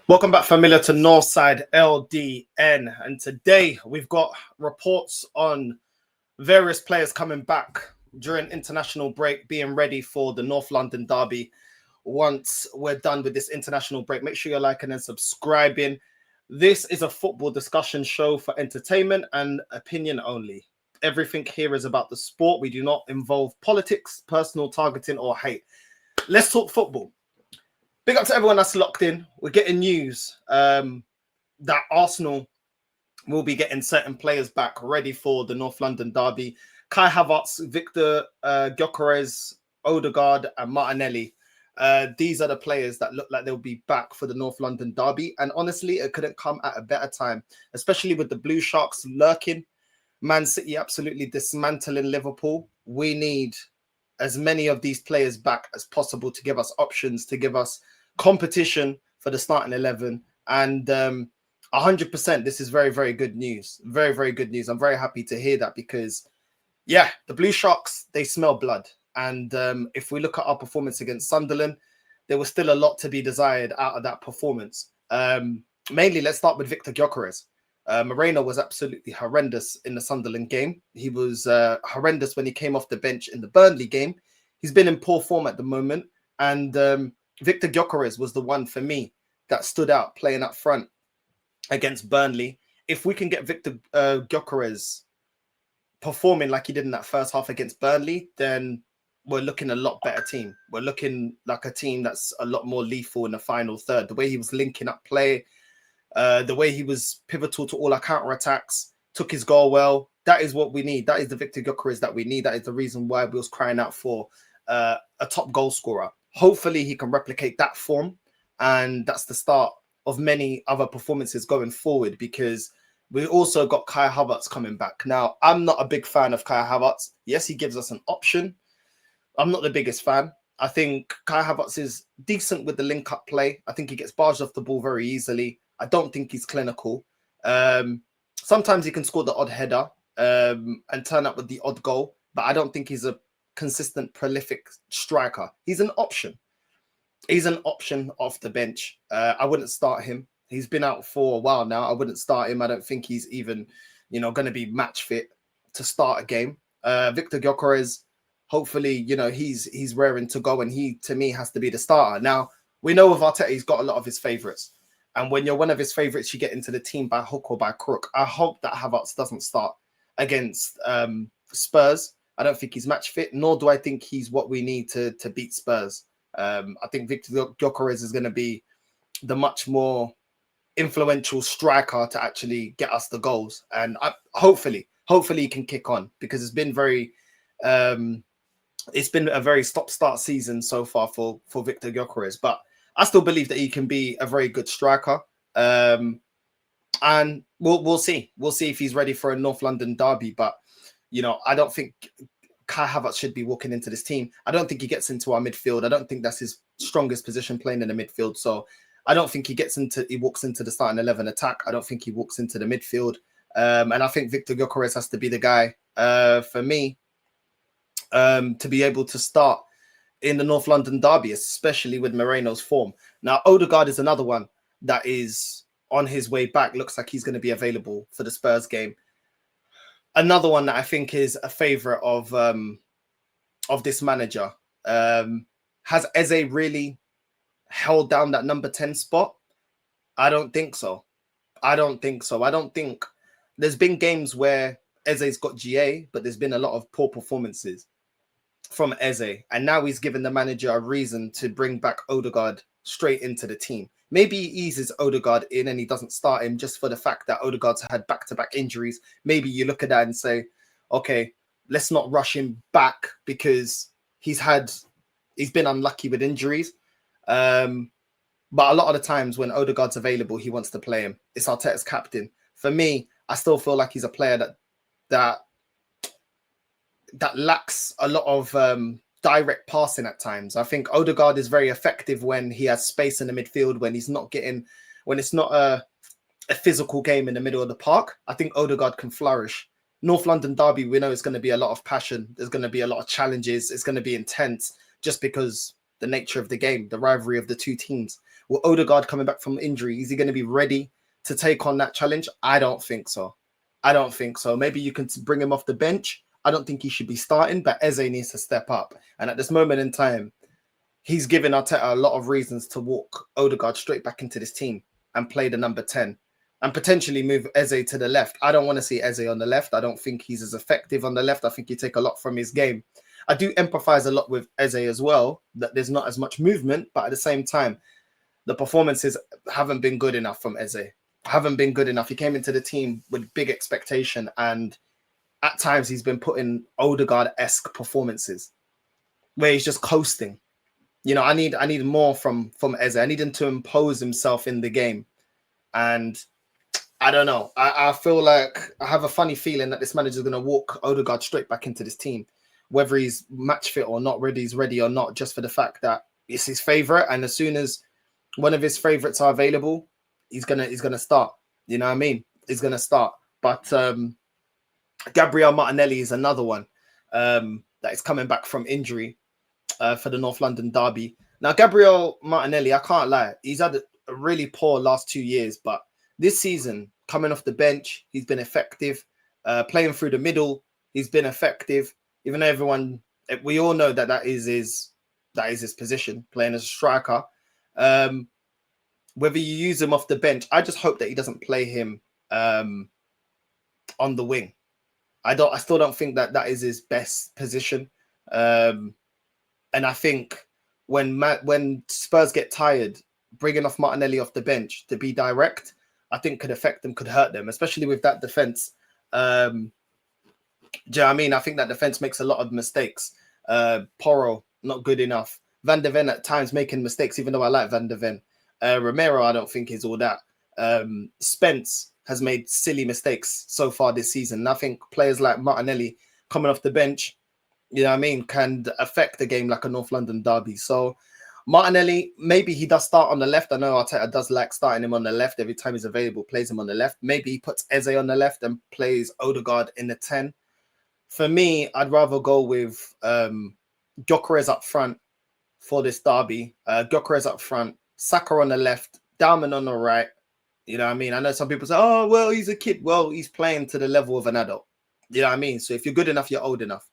Welcome back, familiar, to NorthsideLDN. And today we've got reports on various players coming back during international break, being ready for the North London derby. Once we're done with this international break, make sure you're liking and subscribing. This is a football discussion show for entertainment and opinion only. Everything here is about the sport. We do not involve politics, personal targeting, or hate. Let's talk football. Big up to everyone that's locked in. We're getting news that Arsenal will be getting certain players back ready for the North London derby. Kai Havertz, Victor Gyökeres, Ødegaard, and Martinelli. These are the players that look like they'll be back for the North London derby. And honestly, it couldn't come at a better time, especially with the Blue Sharks lurking. Man City absolutely dismantling Liverpool. We need as many of these players back as possible to give us options, to give us competition for the starting 11. And 100%, this is very, very good news. Very, very good news. I'm very happy to hear that because, yeah, the Blue Sharks, they smell blood. And if we look at our performance against Sunderland, there was still a lot to be desired out of that performance. Mainly, let's start with Victor Gyökeres. Moreno was absolutely horrendous in the Sunderland game. He was horrendous when he came off the bench in the Burnley game. He's been in poor form at the moment. And Victor Gyökeres was the one for me that stood out playing up front against Burnley. If we can get Victor Gyökeres performing like he did in that first half against Burnley, then we're looking a lot better team. We're looking like a team that's a lot more lethal in the final third. The way he was linking up play, the way he was pivotal to all our counter-attacks, took his goal well. That is what we need. That is the Victor Gyökeres that we need. That is the reason why we was crying out for a top goal scorer. Hopefully he can replicate that form, and that's the start of many other performances going forward, because we also got Kai Havertz coming back. Now, I'm not a big fan of Kai Havertz. Yes, he gives us an option. I'm not the biggest fan. I think Kai Havertz is decent with the link-up play. I think he gets barged off the ball very easily. I don't think he's clinical. Sometimes he can score the odd header and turn up with the odd goal, but I don't think he's a consistent, prolific striker. He's an option. He's an option off the bench. I wouldn't start him. He's been out for a while now. I wouldn't start him. I don't think he's even, going to be match fit to start a game. Victor Gyökeres, hopefully, he's raring to go, and he, to me, has to be the starter. Now, we know with Arteta, he's got a lot of his favourites. And when you're one of his favourites, you get into the team by hook or by crook. I hope that Havertz doesn't start against Spurs. I don't think he's match fit, nor do I think he's what we need to beat Spurs. I think Victor Gyökeres is going to be the much more influential striker to actually get us the goals. And hopefully he can kick on, because it's been a very stop-start season so far for Victor Gyökeres. But I still believe that he can be a very good striker. And we'll see. We'll see if he's ready for a North London derby. But, I don't think Kai Havertz should be walking into this team. I don't think he gets into our midfield. I don't think that's his strongest position, playing in the midfield. So I don't think he walks into the starting 11 attack. I don't think he walks into the midfield. And I think Victor Gyökeres has to be the guy for me to be able to start in the North London derby, especially with Moreno's form. Now, Ødegaard is another one that is on his way back. Looks like he's going to be available for the Spurs game. Another one that I think is a favourite of this manager. Has Eze really held down that number 10 spot? I don't think so. I don't think there's been games where Eze's got GA, but there's been a lot of poor performances from Eze. And now he's given the manager a reason to bring back Ødegaard straight into the team. Maybe he eases Ødegaard in and he doesn't start him just for the fact that Ødegaard's had back-to-back injuries. Maybe you look at that and say, okay, let's not rush him back because he's been unlucky with injuries. But a lot of the times when Ødegaard's available, he wants to play him. It's Arteta's captain. For me, I still feel like he's a player that lacks a lot of direct passing at times. I think Ødegaard is very effective when he has space in the midfield, when it's not a physical game in the middle of the park. I think Ødegaard can flourish. North London derby, we know it's going to be a lot of passion. There's going to be a lot of challenges. It's going to be intense just because the nature of the game, the rivalry of the two teams. Will Ødegaard coming back from injury, is he going to be ready to take on that challenge? I don't think so. I don't think so. Maybe you can bring him off the bench. I don't think he should be starting, but Eze needs to step up. And at this moment in time, he's given Arteta a lot of reasons to walk Ødegaard straight back into this team and play the number 10 and potentially move Eze to the left. I don't want to see Eze on the left. I don't think he's as effective on the left. I think you take a lot from his game. I do empathize a lot with Eze as well, that there's not as much movement, but at the same time, the performances haven't been good enough from Eze. Haven't been good enough. He came into the team with big expectation, and at times he's been putting Ødegaard-esque performances where he's just coasting. You know, I need more from Eze. I need him to impose himself in the game. And I don't know. I feel like I have a funny feeling that this manager is going to walk Ødegaard straight back into this team, whether he's match fit or not, ready, he's ready or not, just for the fact that it's his favorite. And as soon as one of his favorites are available, he's gonna start. You know what I mean? He's gonna start. But Gabriel Martinelli is another one that is coming back from injury for the North London derby. Now, Gabriel Martinelli, I can't lie, he's had a really poor last 2 years, but this season, coming off the bench, he's been effective. Playing through the middle, he's been effective. Even though we all know that is his position, playing as a striker. Whether you use him off the bench, I just hope that he doesn't play him on the wing. I still don't think that is his best position. And I think when Spurs get tired, bringing off Martinelli off the bench to be direct, I think could affect them, could hurt them, especially with that defense. Do you know what I mean? I think that defense makes a lot of mistakes. Porro, not good enough. Van de Ven at times making mistakes, even though I like Van de Ven. Romero, I don't think is all that. Spence has made silly mistakes so far this season. And I think players like Martinelli coming off the bench, you know what I mean, can affect the game like a North London derby. So Martinelli, maybe he does start on the left. I know Arteta does like starting him on the left. Every time he's available, plays him on the left. Maybe he puts Eze on the left and plays Ødegaard in the 10. For me, I'd rather go with Gyökeres up front for this derby. Gyökeres up front, Saka on the left, Dalman on the right. You know what I mean? I know some people say, oh, well, he's a kid. Well, he's playing to the level of an adult. You know what I mean? So if you're good enough, you're old enough.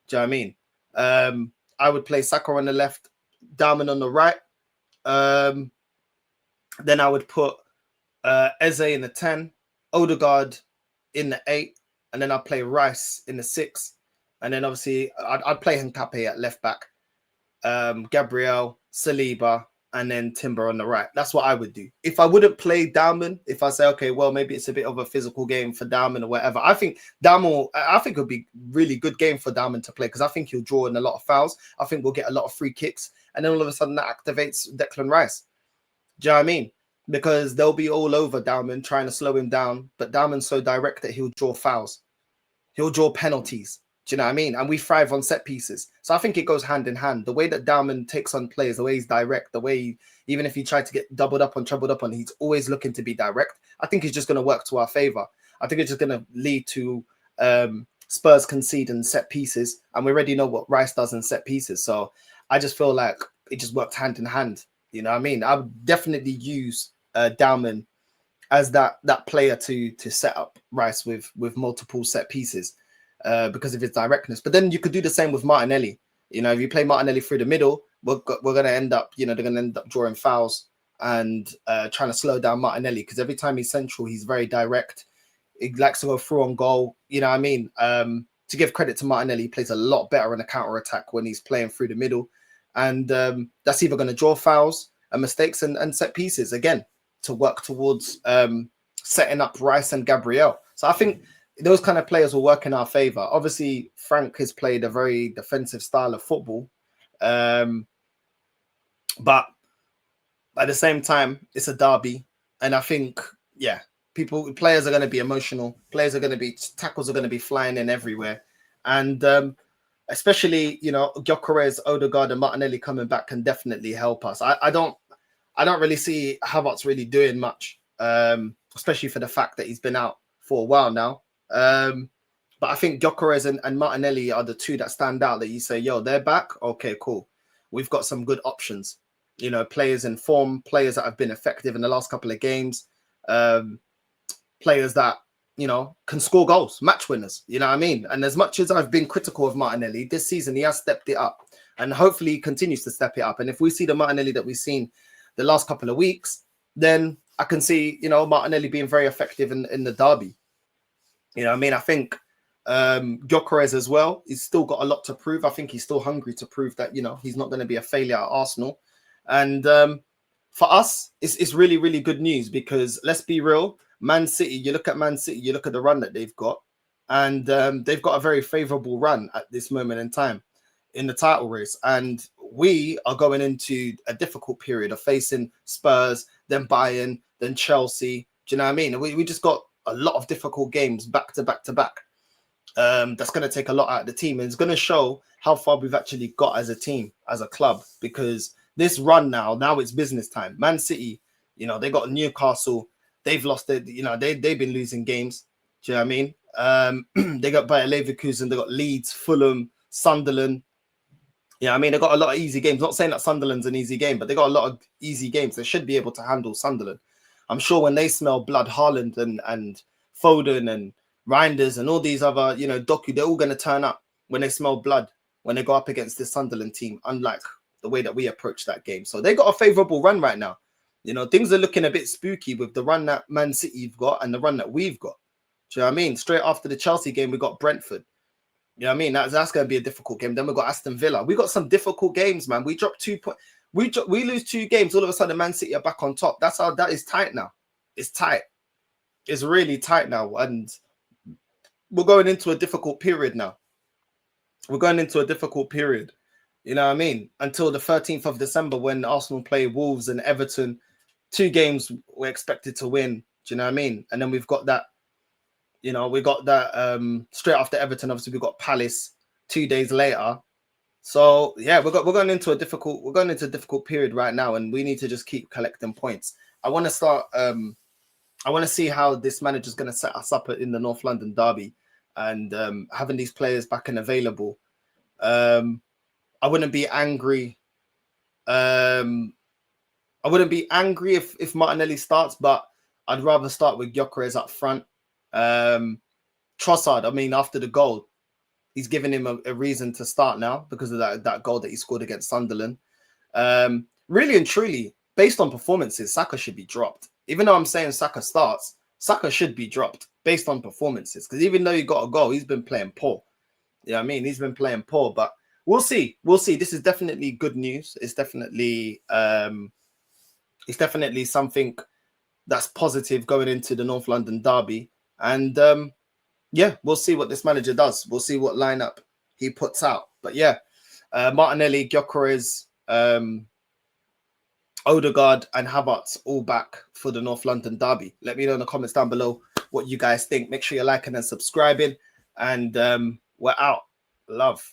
Do you know what I mean? I would play Saka on the left, Dalman on the right. Then I would put Eze in the 10, Ødegaard in the 8, and then I'd play Rice in the 6. And then obviously I'd play Nkape at left back, Gabriel, Saliba, and then Timber on the right. That's what I would do. If I wouldn't play Dalman, if I say, okay, well, maybe it's a bit of a physical game for Dalman or whatever, I think it would be really good game for Dalman to play, because I think he'll draw in a lot of fouls. I think we'll get a lot of free kicks. And then all of a sudden that activates Declan Rice. Do you know what I mean? Because they'll be all over Dalman trying to slow him down. But Dalman's so direct that he'll draw fouls. He'll draw penalties. Do you know what I mean? And we thrive on set pieces. So I think it goes hand in hand. The way that Dalman takes on players, the way he's direct, the way even if he tried to get doubled up on, he's always looking to be direct. I think it's just going to work to our favor. I think it's just going to lead to Spurs conceding set pieces. And we already know what Rice does in set pieces. So I just feel like it just worked hand in hand. You know what I mean? I would definitely use Dalman as that player to set up Rice with multiple set pieces. Because of his directness. But then you could do the same with Martinelli. You know, if you play Martinelli through the middle, we're going to end up, they're going to end up drawing fouls and trying to slow down Martinelli, because every time he's central, he's very direct. He likes to go through on goal. You know what I mean? To give credit to Martinelli, he plays a lot better in a counter-attack when he's playing through the middle. And that's either going to draw fouls and mistakes and set pieces, again, to work towards setting up Rice and Gabriel. So I think those kind of players will work in our favor. Obviously, Frank has played a very defensive style of football. But at the same time, it's a derby. And I think, players are going to be emotional. Tackles are going to be flying in everywhere. And especially, Gyökeres, Ødegaard and Martinelli coming back can definitely help us. I don't really see Havertz really doing much, especially for the fact that he's been out for a while now. But I think Gyökeres and Martinelli are the two that stand out, that you say, yo, they're back. Okay, cool. We've got some good options. you know, players in form, players that have been effective in the last couple of games, players that, you know, can score goals, match winners, you know what I mean? And as much as I've been critical of Martinelli, this season he has stepped it up, and hopefully he continues to step it up. And if we see the Martinelli that we've seen the last couple of weeks, then I can see, you know, Martinelli being very effective in the derby. You know what I mean? I think Gyökeres as well, he's still got a lot to prove. I think he's still hungry to prove that, you know, he's not going to be a failure at Arsenal. And for us, it's really, really good news, because let's be real, Man City, you look at Man City, you look at the run that they've got, and they've got a very favourable run at this moment in time in the title race. And we are going into a difficult period of facing Spurs, then Bayern, then Chelsea. Do you know what I mean? We just got a lot of difficult games back to back to back. That's going to take a lot out of the team, and it's going to show how far we've actually got as a team, as a club, because this run now it's business time. Man City, you know, they got Newcastle, they've lost it, you know, they've been losing games. Do you know what I mean? They got Bayer Leverkusen, they got Leeds, Fulham, Sunderland. Yeah, I mean, they got a lot of easy games. Not saying that Sunderland's an easy game, but they got a lot of easy games. They should be able to handle Sunderland. I'm sure when they smell blood, Haaland and Foden and Reinders and all these other, you know, Doku, they're all going to turn up when they smell blood, when they go up against this Sunderland team, unlike the way that we approach that game. So they got a favourable run right now. You know, things are looking a bit spooky with the run that Man City've got and the run that we've got. Do you know what I mean? Straight after the Chelsea game, we got Brentford. You know what I mean? That's going to be a difficult game. Then we got Aston Villa. We got some difficult games, man. We dropped 2 points. We lose 2 games. All of a sudden, Man City are back on top. That's how that is tight now. It's tight. It's really tight now. And we're going into a difficult period now. We're going into a difficult period. You know what I mean? Until the 13th of December, when Arsenal play Wolves and Everton. 2 games we're expected to win. Do you know what I mean? And then we've got that, you know, we got that straight after Everton. Obviously, we got Palace 2 days later. So yeah, we're going into a difficult period right now, and we need to just keep collecting points. I want to start. I want to see how this manager is going to set us up in the North London derby, and having these players back and available. I wouldn't be angry. I wouldn't be angry if Martinelli starts, but I'd rather start with Gyökeres up front. Trossard, I mean, after the goal, he's given him a reason to start now because of that goal that he scored against Sunderland. Really and truly, based on performances, Saka should be dropped. Even though I'm saying Saka starts, Saka should be dropped based on performances, because even though he got a goal, he's been playing poor. You know what I mean? He's been playing poor, but we'll see. We'll see. This is definitely good news. It's definitely something that's positive going into the North London derby. And yeah, we'll see what this manager does. We'll see what lineup he puts out. But yeah, Martinelli, Gyökeres, Ødegaard and Havertz all back for the North London derby. Let me know in the comments down below what you guys think. Make sure you're liking and subscribing. And we're out. Love.